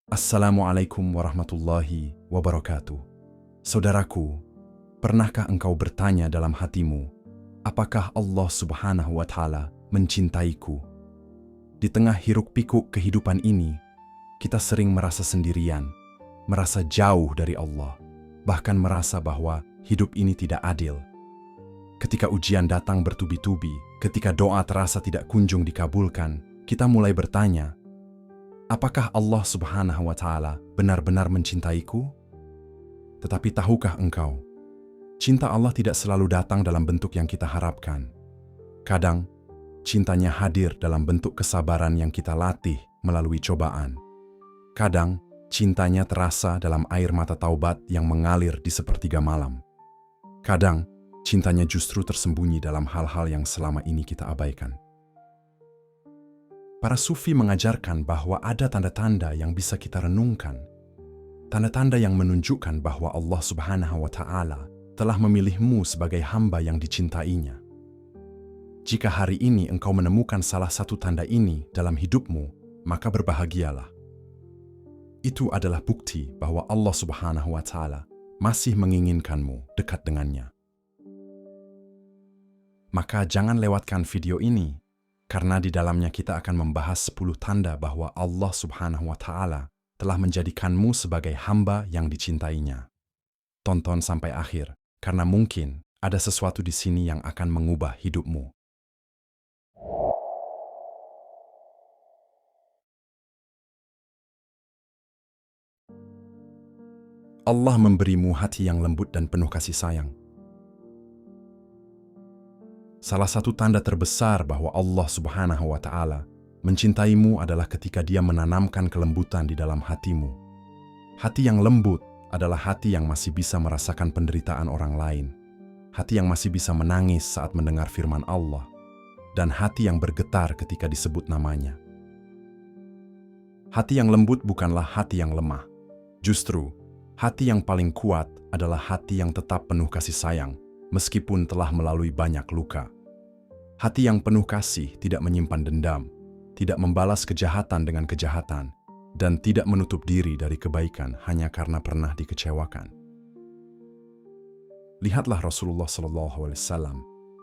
Assalamualaikum warahmatullahi wabarakatuh. Saudaraku, pernahkah engkau bertanya dalam hatimu, apakah Allah Subhanahu wa Ta'ala mencintaiku? Di tengah hiruk-pikuk kehidupan ini, kita sering merasa sendirian, merasa jauh dari Allah, bahkan merasa bahwa hidup ini tidak adil. Ketika ujian datang bertubi-tubi, ketika doa terasa tidak kunjung dikabulkan, kita mulai bertanya, apakah Allah Subhanahu wa Ta'ala benar-benar mencintaiku? Tetapi tahukah engkau, cinta Allah tidak selalu datang dalam bentuk yang kita harapkan. Kadang, cintanya hadir dalam bentuk kesabaran yang kita latih melalui cobaan. Kadang, cintanya terasa dalam air mata taubat yang mengalir di sepertiga malam. Kadang, cintanya justru tersembunyi dalam hal-hal yang selama ini kita abaikan. Para sufi mengajarkan bahwa ada tanda-tanda yang bisa kita renungkan. Tanda-tanda yang menunjukkan bahwa Allah Subhanahu wa Ta'ala telah memilihmu sebagai hamba yang dicintainya. Jika hari ini engkau menemukan salah satu tanda ini dalam hidupmu, maka berbahagialah. Itu adalah bukti bahwa Allah Subhanahu wa Ta'ala masih menginginkanmu dekat dengannya. Maka jangan lewatkan video ini, karena di dalamnya kita akan membahas 10 tanda bahwa Allah Subhanahu wa Ta'ala telah menjadikanmu sebagai hamba yang dicintainya. Tonton sampai akhir, karena mungkin ada sesuatu di sini yang akan mengubah hidupmu. Allah memberimu hati yang lembut dan penuh kasih sayang. Salah satu tanda terbesar bahwa Allah Subhanahu wa Ta'ala mencintaimu adalah ketika Dia menanamkan kelembutan di dalam hatimu. Hati yang lembut adalah hati yang masih bisa merasakan penderitaan orang lain, hati yang masih bisa menangis saat mendengar firman Allah, dan hati yang bergetar ketika disebut namanya. Hati yang lembut bukanlah hati yang lemah. Justru, hati yang paling kuat adalah hati yang tetap penuh kasih sayang, meskipun telah melalui banyak luka. Hati yang penuh kasih tidak menyimpan dendam, tidak membalas kejahatan dengan kejahatan, dan tidak menutup diri dari kebaikan hanya karena pernah dikecewakan. Lihatlah Rasulullah SAW,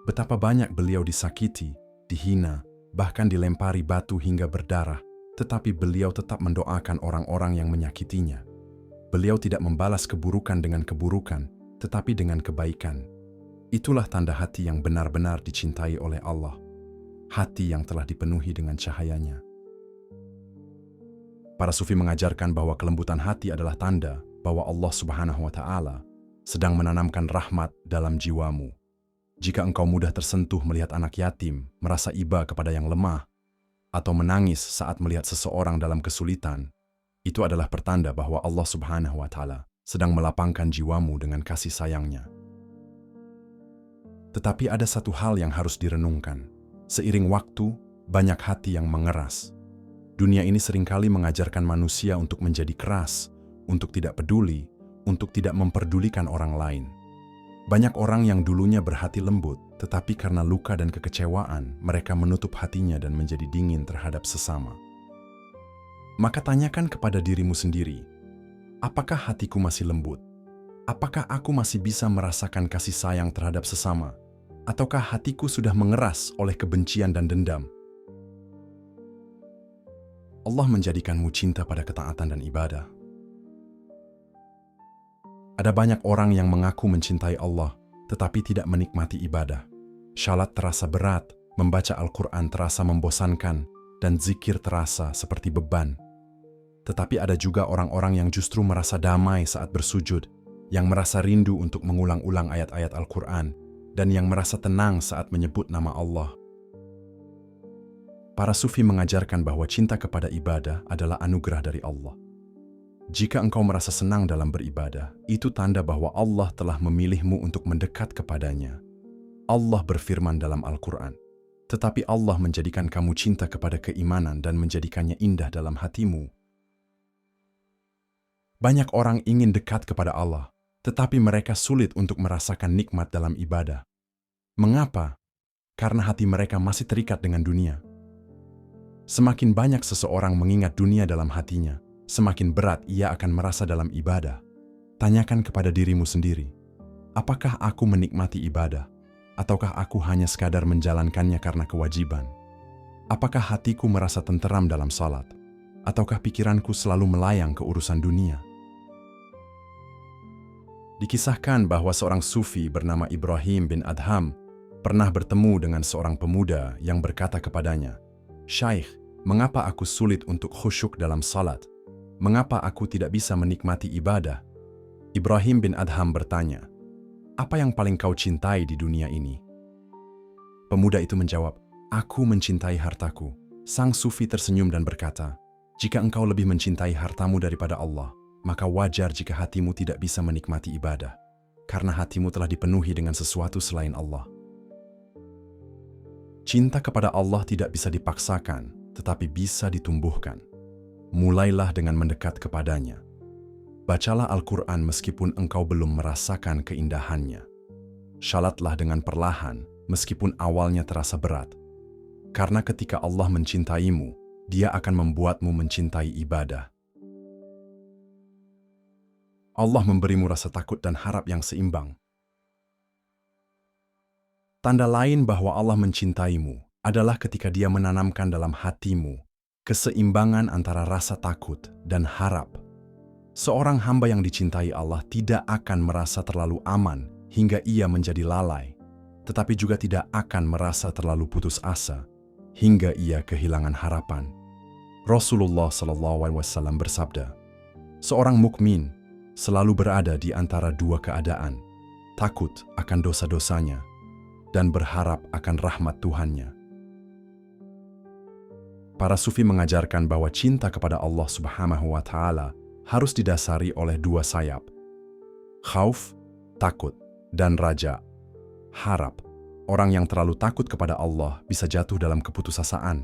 betapa banyak beliau disakiti, dihina, bahkan dilempari batu hingga berdarah, tetapi beliau tetap mendoakan orang-orang yang menyakitinya. Beliau tidak membalas keburukan dengan keburukan, tetapi dengan kebaikan. Itulah tanda hati yang benar-benar dicintai oleh Allah. Hati yang telah dipenuhi dengan cahayanya. Para sufi mengajarkan bahwa kelembutan hati adalah tanda bahwa Allah Subhanahu wa Ta'ala sedang menanamkan rahmat dalam jiwamu. Jika engkau mudah tersentuh melihat anak yatim, merasa iba kepada yang lemah, atau menangis saat melihat seseorang dalam kesulitan, itu adalah pertanda bahwa Allah Subhanahu wa Ta'ala sedang melapangkan jiwamu dengan kasih sayangnya. Tetapi ada satu hal yang harus direnungkan. Seiring waktu, banyak hati yang mengeras. Dunia ini seringkali mengajarkan manusia untuk menjadi keras, untuk tidak peduli, untuk tidak memperdulikan orang lain. Banyak orang yang dulunya berhati lembut, tetapi karena luka dan kekecewaan, mereka menutup hatinya dan menjadi dingin terhadap sesama. Maka tanyakan kepada dirimu sendiri, apakah hatiku masih lembut? Apakah aku masih bisa merasakan kasih sayang terhadap sesama? Ataukah hatiku sudah mengeras oleh kebencian dan dendam? Allah menjadikanmu cinta pada ketaatan dan ibadah. Ada banyak orang yang mengaku mencintai Allah, tetapi tidak menikmati ibadah. Salat terasa berat, membaca Al-Quran terasa membosankan, dan zikir terasa seperti beban. Tetapi ada juga orang-orang yang justru merasa damai saat bersujud, yang merasa rindu untuk mengulang-ulang ayat-ayat Al-Quran, dan yang merasa tenang saat menyebut nama Allah. Para sufi mengajarkan bahwa cinta kepada ibadah adalah anugerah dari Allah. Jika engkau merasa senang dalam beribadah, itu tanda bahwa Allah telah memilihmu untuk mendekat kepadanya. Allah berfirman dalam Al-Quran, tetapi Allah menjadikan kamu cinta kepada keimanan dan menjadikannya indah dalam hatimu. Banyak orang ingin dekat kepada Allah, tetapi mereka sulit untuk merasakan nikmat dalam ibadah. Mengapa? Karena hati mereka masih terikat dengan dunia. Semakin banyak seseorang mengingat dunia dalam hatinya, semakin berat ia akan merasa dalam ibadah. Tanyakan kepada dirimu sendiri, apakah aku menikmati ibadah? Ataukah aku hanya sekadar menjalankannya karena kewajiban? Apakah hatiku merasa tenteram dalam salat? Ataukah pikiranku selalu melayang ke urusan dunia? Dikisahkan bahwa seorang sufi bernama Ibrahim bin Adham pernah bertemu dengan seorang pemuda yang berkata kepadanya, "Syaikh, mengapa aku sulit untuk khusyuk dalam salat? Mengapa aku tidak bisa menikmati ibadah?" Ibrahim bin Adham bertanya, "Apa yang paling kau cintai di dunia ini?" Pemuda itu menjawab, "Aku mencintai hartaku." Sang sufi tersenyum dan berkata, "Jika engkau lebih mencintai hartamu daripada Allah, maka wajar jika hatimu tidak bisa menikmati ibadah, karena hatimu telah dipenuhi dengan sesuatu selain Allah." Cinta kepada Allah tidak bisa dipaksakan, tetapi bisa ditumbuhkan. Mulailah dengan mendekat kepadanya. Bacalah Al-Quran meskipun engkau belum merasakan keindahannya. Shalatlah dengan perlahan, meskipun awalnya terasa berat. Karena ketika Allah mencintaimu, Dia akan membuatmu mencintai ibadah. Allah memberimu rasa takut dan harap yang seimbang. Tanda lain bahwa Allah mencintaimu adalah ketika Dia menanamkan dalam hatimu keseimbangan antara rasa takut dan harap. Seorang hamba yang dicintai Allah tidak akan merasa terlalu aman hingga ia menjadi lalai, tetapi juga tidak akan merasa terlalu putus asa hingga ia kehilangan harapan. Rasulullah SAW bersabda, "Seorang mukmin selalu berada di antara dua keadaan, takut akan dosa-dosanya dan berharap akan rahmat Tuhannya." Para sufi mengajarkan bahwa cinta kepada Allah Subhanahu wa Ta'ala harus didasari oleh dua sayap, khauf, takut, dan raja, harap. Orang yang terlalu takut kepada Allah bisa jatuh dalam keputusasaan.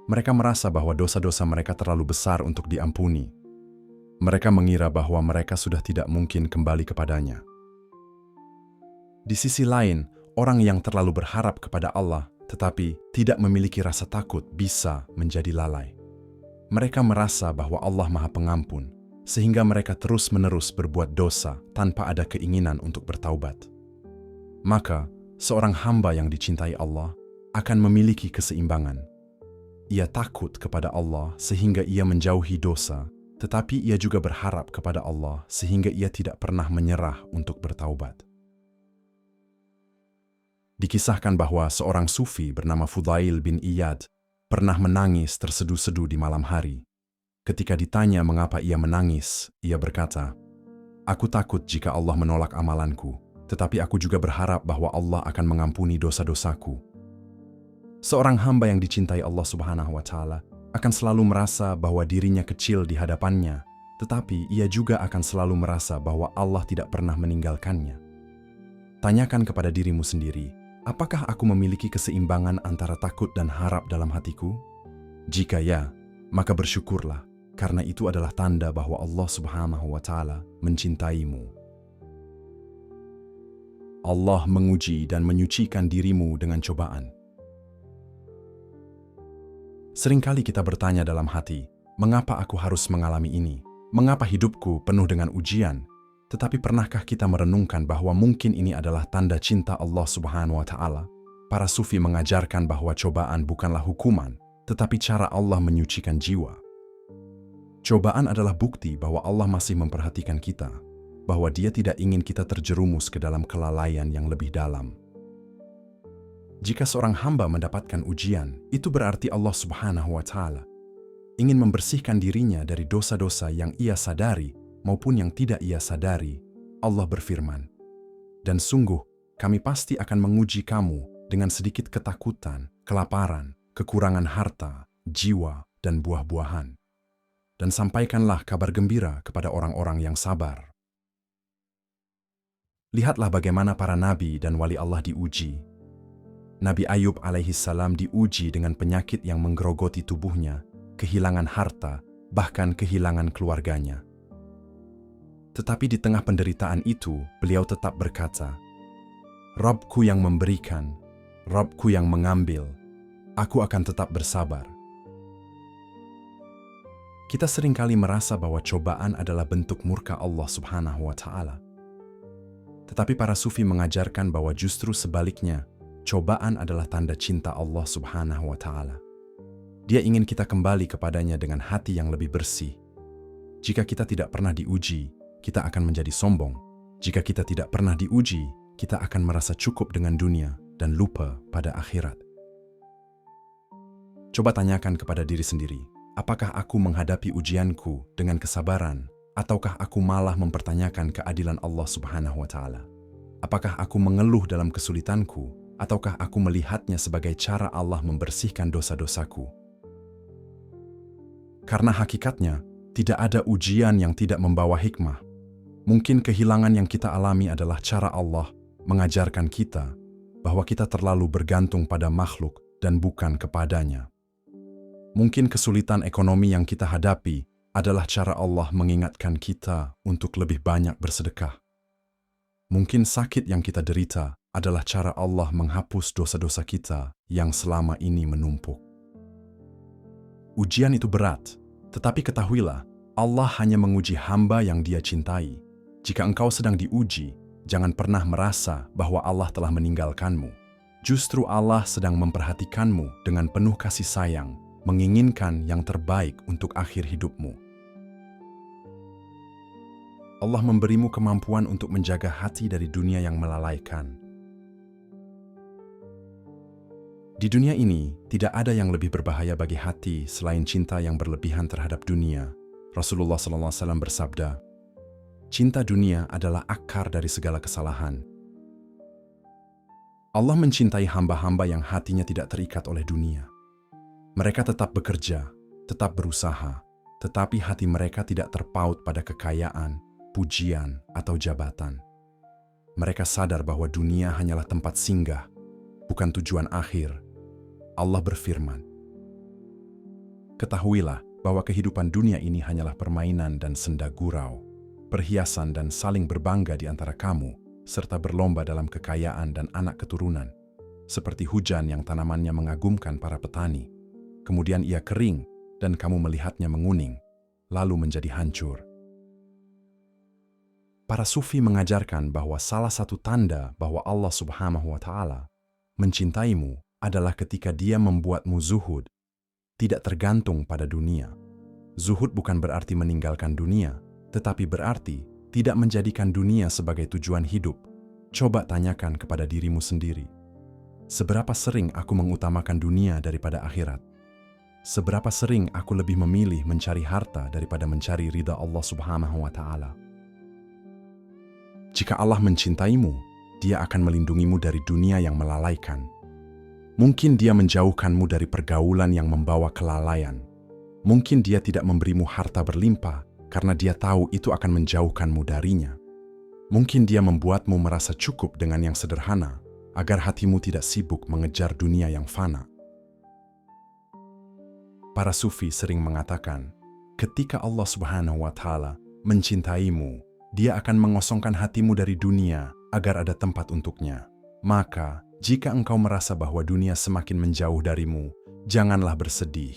Mereka merasa bahwa dosa-dosa mereka terlalu besar untuk diampuni. Mereka mengira bahwa mereka sudah tidak mungkin kembali kepadanya. Di sisi lain, orang yang terlalu berharap kepada Allah tetapi tidak memiliki rasa takut bisa menjadi lalai. Mereka merasa bahwa Allah Maha Pengampun, sehingga mereka terus-menerus berbuat dosa tanpa ada keinginan untuk bertaubat. Maka, seorang hamba yang dicintai Allah akan memiliki keseimbangan. Ia takut kepada Allah sehingga ia menjauhi dosa, tetapi ia juga berharap kepada Allah sehingga ia tidak pernah menyerah untuk bertaubat. Dikisahkan bahwa seorang sufi bernama Fudail bin Iyad pernah menangis terseduh-seduh di malam hari. Ketika ditanya mengapa ia menangis, ia berkata, "Aku takut jika Allah menolak amalanku, tetapi aku juga berharap bahwa Allah akan mengampuni dosa-dosaku." Seorang hamba yang dicintai Allah Subhanahu wa Ta'ala akan selalu merasa bahwa dirinya kecil di hadapannya, tetapi ia juga akan selalu merasa bahwa Allah tidak pernah meninggalkannya. Tanyakan kepada dirimu sendiri, apakah aku memiliki keseimbangan antara takut dan harap dalam hatiku? Jika ya, maka bersyukurlah, karena itu adalah tanda bahwa Allah Subhanahu wa Ta'ala mencintaimu. Allah menguji dan menyucikan dirimu dengan cobaan. Seringkali kita bertanya dalam hati, mengapa aku harus mengalami ini? Mengapa hidupku penuh dengan ujian? Tetapi pernahkah kita merenungkan bahwa mungkin ini adalah tanda cinta Allah Subhanahu wa Ta'ala? Para sufi mengajarkan bahwa cobaan bukanlah hukuman, tetapi cara Allah menyucikan jiwa. Cobaan adalah bukti bahwa Allah masih memperhatikan kita, bahwa Dia tidak ingin kita terjerumus ke dalam kelalaian yang lebih dalam. Jika seorang hamba mendapatkan ujian, itu berarti Allah Subhanahu wa Ta'ala ingin membersihkan dirinya dari dosa-dosa yang ia sadari maupun yang tidak ia sadari. Allah berfirman, "Dan sungguh, kami pasti akan menguji kamu dengan sedikit ketakutan, kelaparan, kekurangan harta, jiwa, dan buah-buahan. Dan sampaikanlah kabar gembira kepada orang-orang yang sabar." Lihatlah bagaimana para nabi dan wali Allah diuji. Nabi Ayub alaihissalam diuji dengan penyakit yang menggerogoti tubuhnya, kehilangan harta, bahkan kehilangan keluarganya. Tetapi di tengah penderitaan itu, beliau tetap berkata, "Rabbku yang memberikan, Rabbku yang mengambil, aku akan tetap bersabar." Kita seringkali merasa bahwa cobaan adalah bentuk murka Allah Subhanahu wa Ta'ala. Tetapi para sufi mengajarkan bahwa justru sebaliknya, cobaan adalah tanda cinta Allah Subhanahu wa Ta'ala. Dia ingin kita kembali kepadanya dengan hati yang lebih bersih. Jika kita tidak pernah diuji, kita akan menjadi sombong. Jika kita tidak pernah diuji, kita akan merasa cukup dengan dunia dan lupa pada akhirat. Coba tanyakan kepada diri sendiri, apakah aku menghadapi ujianku dengan kesabaran, ataukah aku malah mempertanyakan keadilan Allah Subhanahu wa Ta'ala? Apakah aku mengeluh dalam kesulitanku, ataukah aku melihatnya sebagai cara Allah membersihkan dosa-dosaku? Karena hakikatnya, tidak ada ujian yang tidak membawa hikmah. Mungkin kehilangan yang kita alami adalah cara Allah mengajarkan kita bahwa kita terlalu bergantung pada makhluk dan bukan kepadanya. Mungkin kesulitan ekonomi yang kita hadapi adalah cara Allah mengingatkan kita untuk lebih banyak bersedekah. Mungkin sakit yang kita derita adalah cara Allah menghapus dosa-dosa kita yang selama ini menumpuk. Ujian itu berat, tetapi ketahuilah, Allah hanya menguji hamba yang Dia cintai. Jika engkau sedang diuji, jangan pernah merasa bahwa Allah telah meninggalkanmu. Justru Allah sedang memperhatikanmu dengan penuh kasih sayang, menginginkan yang terbaik untuk akhir hidupmu. Allah memberimu kemampuan untuk menjaga hati dari dunia yang melalaikan. Di dunia ini, tidak ada yang lebih berbahaya bagi hati selain cinta yang berlebihan terhadap dunia. Rasulullah SAW bersabda, "Cinta dunia adalah akar dari segala kesalahan." Allah mencintai hamba-hamba yang hatinya tidak terikat oleh dunia. Mereka tetap bekerja, tetap berusaha, tetapi hati mereka tidak terpaut pada kekayaan, pujian, atau jabatan. Mereka sadar bahwa dunia hanyalah tempat singgah, bukan tujuan akhir. Allah berfirman, "Ketahuilah bahwa kehidupan dunia ini hanyalah permainan dan senda gurau, perhiasan dan saling berbangga di antara kamu, serta berlomba dalam kekayaan dan anak keturunan, seperti hujan yang tanamannya mengagumkan para petani. Kemudian ia kering, dan kamu melihatnya menguning, lalu menjadi hancur." Para sufi mengajarkan bahwa salah satu tanda bahwa Allah Subhanahu wa Ta'ala mencintaimu adalah ketika Dia membuatmu zuhud, tidak tergantung pada dunia. Zuhud bukan berarti meninggalkan dunia, tetapi berarti tidak menjadikan dunia sebagai tujuan hidup. Coba tanyakan kepada dirimu sendiri, seberapa sering aku mengutamakan dunia daripada akhirat? Seberapa sering aku lebih memilih mencari harta daripada mencari ridha Allah Subhanahu wa Ta'ala? Jika Allah mencintaimu, Dia akan melindungimu dari dunia yang melalaikan. Mungkin Dia menjauhkanmu dari pergaulan yang membawa kelalaian. Mungkin Dia tidak memberimu harta berlimpah karena Dia tahu itu akan menjauhkanmu darinya. Mungkin Dia membuatmu merasa cukup dengan yang sederhana agar hatimu tidak sibuk mengejar dunia yang fana. Para sufi sering mengatakan, ketika Allah Subhanahu wa Ta'ala mencintaimu, Dia akan mengosongkan hatimu dari dunia agar ada tempat untuknya. Maka, jika engkau merasa bahwa dunia semakin menjauh darimu, janganlah bersedih.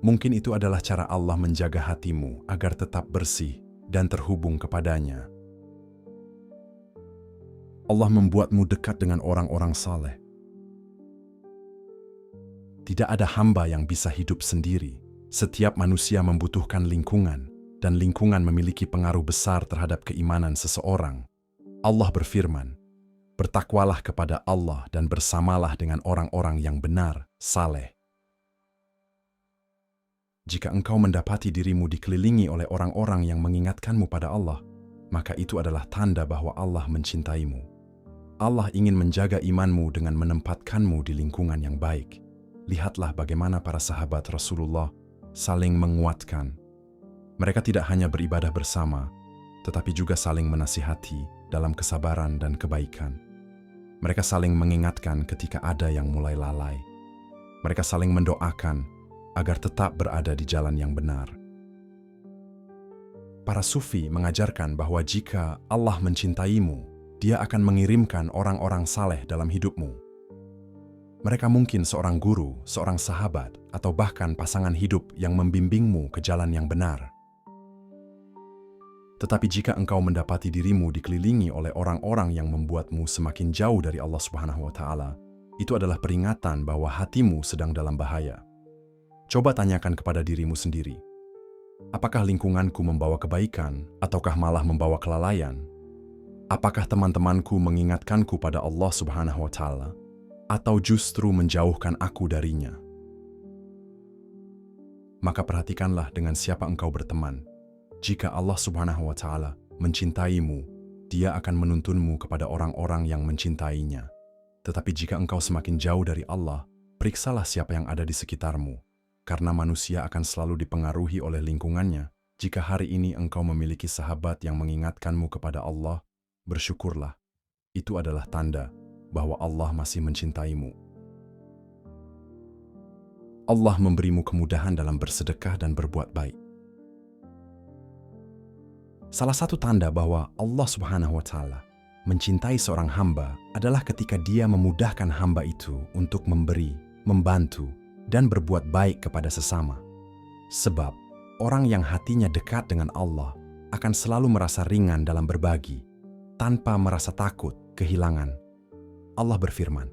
Mungkin itu adalah cara Allah menjaga hatimu agar tetap bersih dan terhubung kepadanya. Allah membuatmu dekat dengan orang-orang saleh. Tidak ada hamba yang bisa hidup sendiri. Setiap manusia membutuhkan lingkungan, dan lingkungan memiliki pengaruh besar terhadap keimanan seseorang. Allah berfirman, "Bertakwalah kepada Allah dan bersamalah dengan orang-orang yang benar, saleh." Jika engkau mendapati dirimu dikelilingi oleh orang-orang yang mengingatkanmu pada Allah, maka itu adalah tanda bahwa Allah mencintaimu. Allah ingin menjaga imanmu dengan menempatkanmu di lingkungan yang baik. Lihatlah bagaimana para sahabat Rasulullah saling menguatkan. Mereka tidak hanya beribadah bersama, tetapi juga saling menasihati dalam kesabaran dan kebaikan. Mereka saling mengingatkan ketika ada yang mulai lalai. Mereka saling mendoakan agar tetap berada di jalan yang benar. Para sufi mengajarkan bahwa jika Allah mencintaimu, Dia akan mengirimkan orang-orang saleh dalam hidupmu. Mereka mungkin seorang guru, seorang sahabat, atau bahkan pasangan hidup yang membimbingmu ke jalan yang benar. Tetapi jika engkau mendapati dirimu dikelilingi oleh orang-orang yang membuatmu semakin jauh dari Allah Subhanahu wa Ta'ala, itu adalah peringatan bahwa hatimu sedang dalam bahaya. Coba tanyakan kepada dirimu sendiri, apakah lingkunganku membawa kebaikan ataukah malah membawa kelalaian? Apakah teman-temanku mengingatkanku pada Allah Subhanahu wa Ta'ala atau justru menjauhkan aku darinya? Maka perhatikanlah dengan siapa engkau berteman. Jika Allah Subhanahu wa Ta'ala mencintaimu, Dia akan menuntunmu kepada orang-orang yang mencintainya. Tetapi jika engkau semakin jauh dari Allah, periksalah siapa yang ada di sekitarmu, karena manusia akan selalu dipengaruhi oleh lingkungannya. Jika hari ini engkau memiliki sahabat yang mengingatkanmu kepada Allah, bersyukurlah. Itu adalah tanda bahwa Allah masih mencintaimu. Allah memberimu kemudahan dalam bersedekah dan berbuat baik. Salah satu tanda bahwa Allah Subhanahu wa Ta'ala mencintai seorang hamba adalah ketika Dia memudahkan hamba itu untuk memberi, membantu, dan berbuat baik kepada sesama. Sebab orang yang hatinya dekat dengan Allah akan selalu merasa ringan dalam berbagi, tanpa merasa takut kehilangan. Allah berfirman,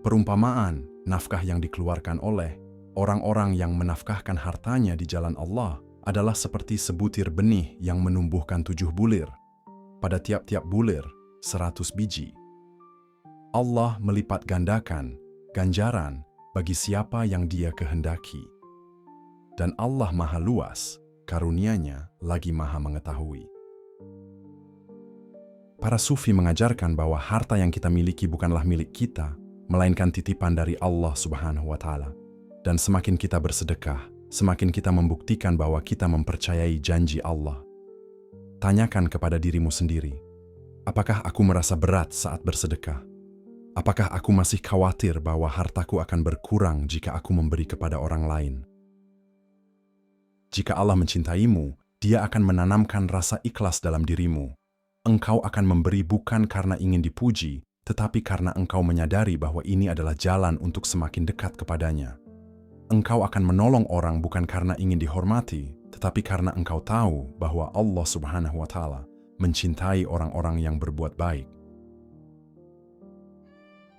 perumpamaan nafkah yang dikeluarkan oleh orang-orang yang menafkahkan hartanya di jalan Allah adalah seperti sebutir benih yang menumbuhkan 7 bulir. Pada tiap-tiap bulir 100 biji. Allah melipat gandakan ganjaran bagi siapa yang Dia kehendaki. Dan Allah maha luas, karunia-Nya lagi maha mengetahui. Para sufi mengajarkan bahwa harta yang kita miliki bukanlah milik kita, melainkan titipan dari Allah Subhanahu wa Ta'ala. Dan semakin kita bersedekah, semakin kita membuktikan bahwa kita mempercayai janji Allah. Tanyakan kepada dirimu sendiri, apakah aku merasa berat saat bersedekah? Apakah aku masih khawatir bahwa hartaku akan berkurang jika aku memberi kepada orang lain? Jika Allah mencintaimu, Dia akan menanamkan rasa ikhlas dalam dirimu. Engkau akan memberi bukan karena ingin dipuji, tetapi karena engkau menyadari bahwa ini adalah jalan untuk semakin dekat kepadanya. Engkau akan menolong orang bukan karena ingin dihormati, tetapi karena engkau tahu bahwa Allah Subhanahu wa Ta'ala mencintai orang-orang yang berbuat baik.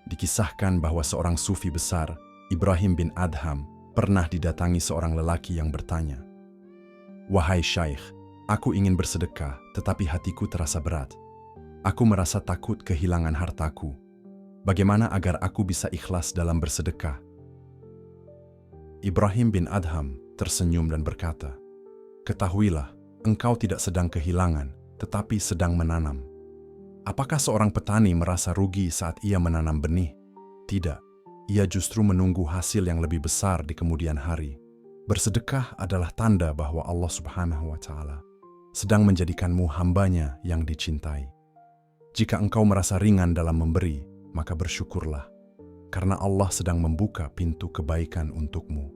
Dikisahkan bahwa seorang sufi besar, Ibrahim bin Adham, pernah didatangi seorang lelaki yang bertanya, "Wahai Syaikh, aku ingin bersedekah, tetapi hatiku terasa berat. Aku merasa takut kehilangan hartaku. Bagaimana agar aku bisa ikhlas dalam bersedekah?" Ibrahim bin Adham tersenyum dan berkata, "Ketahuilah, engkau tidak sedang kehilangan, tetapi sedang menanam." Apakah seorang petani merasa rugi saat ia menanam benih? Tidak, ia justru menunggu hasil yang lebih besar di kemudian hari. Bersedekah adalah tanda bahwa Allah Subhanahu wa Ta'ala sedang menjadikanmu hambanya yang dicintai. Jika engkau merasa ringan dalam memberi, maka bersyukurlah, karena Allah sedang membuka pintu kebaikan untukmu.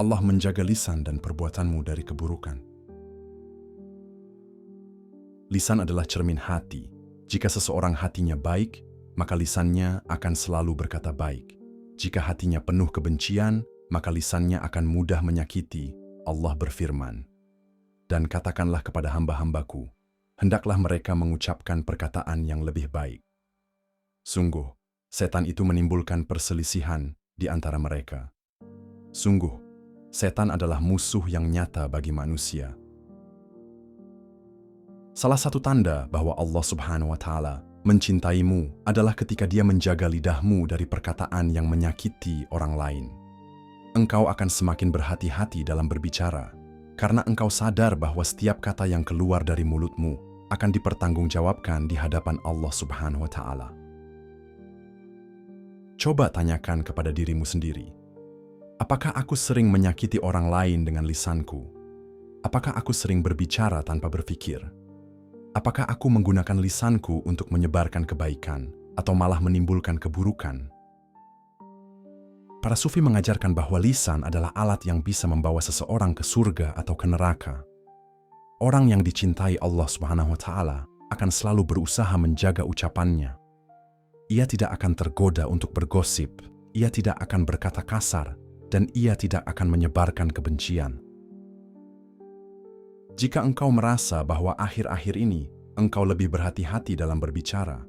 Allah menjaga lisan dan perbuatanmu dari keburukan. Lisan adalah cermin hati. Jika seseorang hatinya baik, maka lisannya akan selalu berkata baik. Jika hatinya penuh kebencian, maka lisannya akan mudah menyakiti. Allah berfirman, "Dan katakanlah kepada hamba-hambaku, hendaklah mereka mengucapkan perkataan yang lebih baik. Sungguh, setan itu menimbulkan perselisihan di antara mereka. Sungguh, setan adalah musuh yang nyata bagi manusia." Salah satu tanda bahwa Allah Subhanahu wa Ta'ala mencintaimu adalah ketika Dia menjaga lidahmu dari perkataan yang menyakiti orang lain. Engkau akan semakin berhati-hati dalam berbicara, karena engkau sadar bahwa setiap kata yang keluar dari mulutmu akan dipertanggungjawabkan di hadapan Allah Subhanahu wa Ta'ala. Coba tanyakan kepada dirimu sendiri, apakah aku sering menyakiti orang lain dengan lisanku? Apakah aku sering berbicara tanpa berpikir? Apakah aku menggunakan lisanku untuk menyebarkan kebaikan atau malah menimbulkan keburukan? Para sufi mengajarkan bahwa lisan adalah alat yang bisa membawa seseorang ke surga atau ke neraka. Orang yang dicintai Allah Subhanahu wa Ta'ala akan selalu berusaha menjaga ucapannya. Ia tidak akan tergoda untuk bergosip, ia tidak akan berkata kasar, dan ia tidak akan menyebarkan kebencian. Jika engkau merasa bahwa akhir-akhir ini engkau lebih berhati-hati dalam berbicara,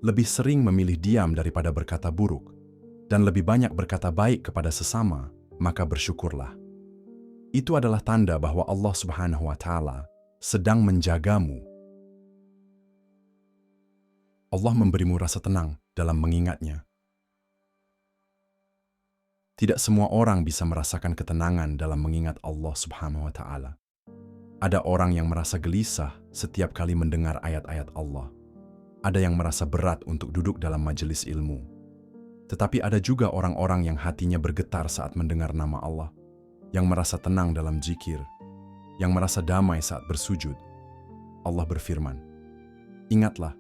lebih sering memilih diam daripada berkata buruk, dan lebih banyak berkata baik kepada sesama, maka bersyukurlah. Itu adalah tanda bahwa Allah Subhanahu wa Ta'ala sedang menjagamu. Allah memberimu rasa tenang dalam mengingatnya. Tidak semua orang bisa merasakan ketenangan dalam mengingat Allah Subhanahu wa Ta'ala. Ada orang yang merasa gelisah setiap kali mendengar ayat-ayat Allah. Ada yang merasa berat untuk duduk dalam majelis ilmu. Tetapi ada juga orang-orang yang hatinya bergetar saat mendengar nama Allah, yang merasa tenang dalam zikir, yang merasa damai saat bersujud. Allah berfirman, "Ingatlah,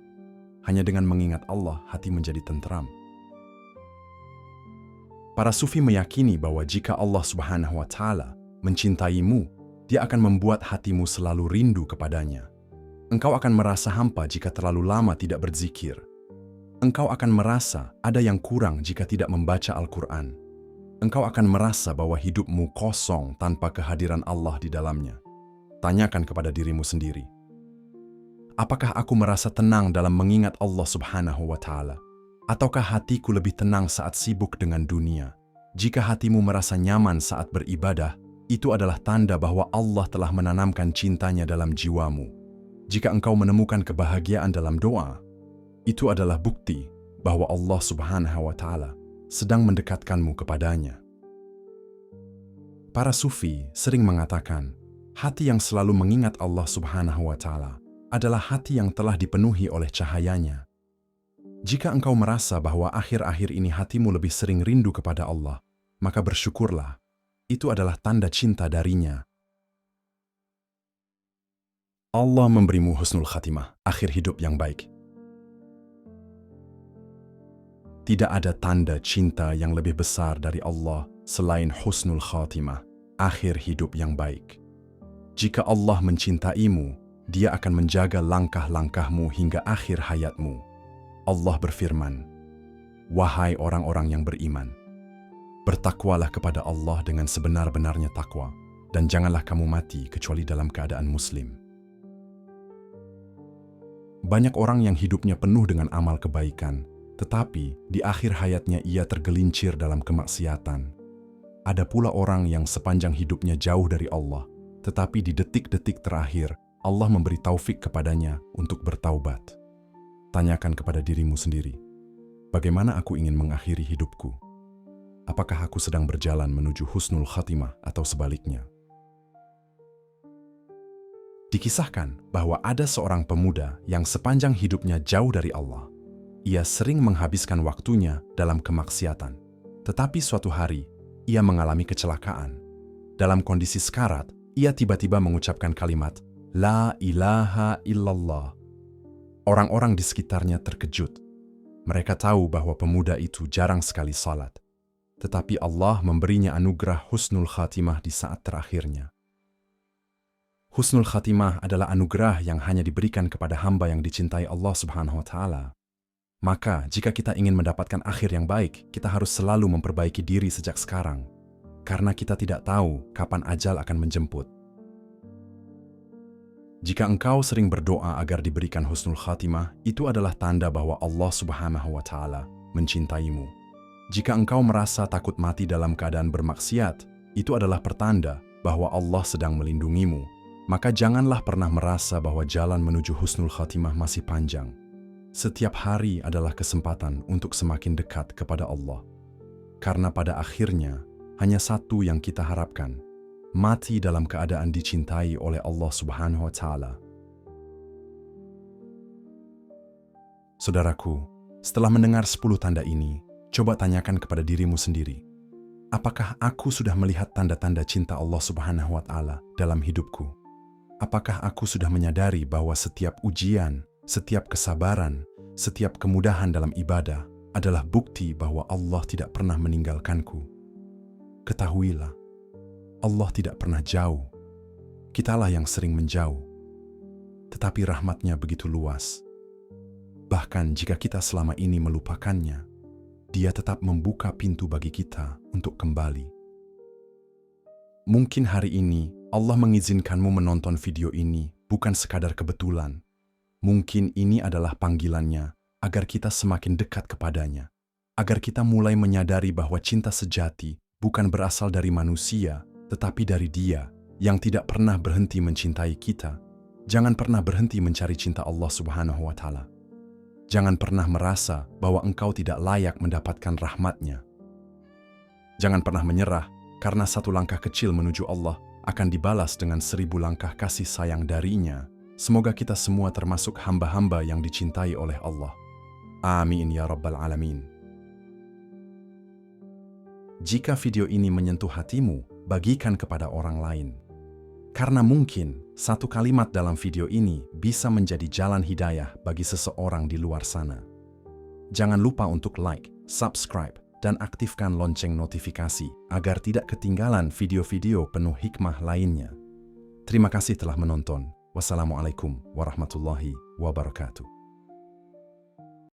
hanya dengan mengingat Allah hati menjadi tenteram." Para sufi meyakini bahwa jika Allah Subhanahu wa Ta'ala mencintaimu, Dia akan membuat hatimu selalu rindu kepadanya. Engkau akan merasa hampa jika terlalu lama tidak berzikir. Engkau akan merasa ada yang kurang jika tidak membaca Al-Quran. Engkau akan merasa bahwa hidupmu kosong tanpa kehadiran Allah di dalamnya. Tanyakan kepada dirimu sendiri, apakah aku merasa tenang dalam mengingat Allah Subhanahu wa Ta'ala? Ataukah hatiku lebih tenang saat sibuk dengan dunia? Jika hatimu merasa nyaman saat beribadah, itu adalah tanda bahwa Allah telah menanamkan cintanya dalam jiwamu. Jika engkau menemukan kebahagiaan dalam doa, itu adalah bukti bahwa Allah Subhanahu wa Ta'ala sedang mendekatkanmu kepadanya. Para sufi sering mengatakan, hati yang selalu mengingat Allah Subhanahu wa Ta'ala adalah hati yang telah dipenuhi oleh cahayanya. Jika engkau merasa bahwa akhir-akhir ini hatimu lebih sering rindu kepada Allah, maka bersyukurlah. Itu adalah tanda cinta darinya. Allah memberimu husnul khatimah, akhir hidup yang baik. Tidak ada tanda cinta yang lebih besar dari Allah selain husnul khatimah, akhir hidup yang baik. Jika Allah mencintaimu, Dia akan menjaga langkah-langkahmu hingga akhir hayatmu. Allah berfirman, "Wahai orang-orang yang beriman, bertakwalah kepada Allah dengan sebenar-benarnya takwa, dan janganlah kamu mati kecuali dalam keadaan muslim." Banyak orang yang hidupnya penuh dengan amal kebaikan, tetapi di akhir hayatnya ia tergelincir dalam kemaksiatan. Ada pula orang yang sepanjang hidupnya jauh dari Allah, tetapi di detik-detik terakhir Allah memberi taufik kepadanya untuk bertaubat. Tanyakan kepada dirimu sendiri, bagaimana aku ingin mengakhiri hidupku? Apakah aku sedang berjalan menuju husnul khatimah atau sebaliknya? Dikisahkan bahwa ada seorang pemuda yang sepanjang hidupnya jauh dari Allah. Ia sering menghabiskan waktunya dalam kemaksiatan. Tetapi suatu hari, ia mengalami kecelakaan. Dalam kondisi sekarat, ia tiba-tiba mengucapkan kalimat, "La ilaha illallah." Orang-orang di sekitarnya terkejut. Mereka tahu bahwa pemuda itu jarang sekali salat. Tetapi Allah memberinya anugerah husnul khatimah di saat terakhirnya. Husnul khatimah adalah anugerah yang hanya diberikan kepada hamba yang dicintai Allah Subhanahu wa Ta'ala. Maka, jika kita ingin mendapatkan akhir yang baik, kita harus selalu memperbaiki diri sejak sekarang. Karena kita tidak tahu kapan ajal akan menjemput. Jika engkau sering berdoa agar diberikan husnul khatimah, itu adalah tanda bahwa Allah Subhanahu wa Ta'ala mencintaimu. Jika engkau merasa takut mati dalam keadaan bermaksiat, itu adalah pertanda bahwa Allah sedang melindungimu. Maka janganlah pernah merasa bahwa jalan menuju husnul khatimah masih panjang. Setiap hari adalah kesempatan untuk semakin dekat kepada Allah. Karena pada akhirnya, hanya satu yang kita harapkan, mati dalam keadaan dicintai oleh Allah Subhanahu wa Ta'ala. Saudaraku, setelah mendengar 10 tanda ini, coba tanyakan kepada dirimu sendiri, apakah aku sudah melihat tanda-tanda cinta Allah Subhanahu wa Ta'ala dalam hidupku? Apakah aku sudah menyadari bahwa setiap ujian, setiap kesabaran, setiap kemudahan dalam ibadah adalah bukti bahwa Allah tidak pernah meninggalkanku? Ketahuilah, Allah tidak pernah jauh. Kitalah yang sering menjauh. Tetapi rahmatnya begitu luas. Bahkan jika kita selama ini melupakannya, Dia tetap membuka pintu bagi kita untuk kembali. Mungkin hari ini Allah mengizinkanmu menonton video ini bukan sekadar kebetulan. Mungkin ini adalah panggilannya agar kita semakin dekat kepadanya, agar kita mulai menyadari bahwa cinta sejati bukan berasal dari manusia, tetapi dari Dia yang tidak pernah berhenti mencintai kita. Jangan pernah berhenti mencari cinta Allah Subhanahu wa Ta'ala. Jangan pernah merasa bahwa engkau tidak layak mendapatkan rahmat-Nya. Jangan pernah menyerah, karena satu langkah kecil menuju Allah akan dibalas dengan 1000 langkah kasih sayang dari-Nya. Semoga kita semua termasuk hamba-hamba yang dicintai oleh Allah. Amin ya Rabbal Alamin. Jika video ini menyentuh hatimu, bagikan kepada orang lain. Karena mungkin satu kalimat dalam video ini bisa menjadi jalan hidayah bagi seseorang di luar sana. Jangan lupa untuk like, subscribe, dan aktifkan lonceng notifikasi agar tidak ketinggalan video-video penuh hikmah lainnya. Terima kasih telah menonton. Wassalamualaikum warahmatullahi wabarakatuh.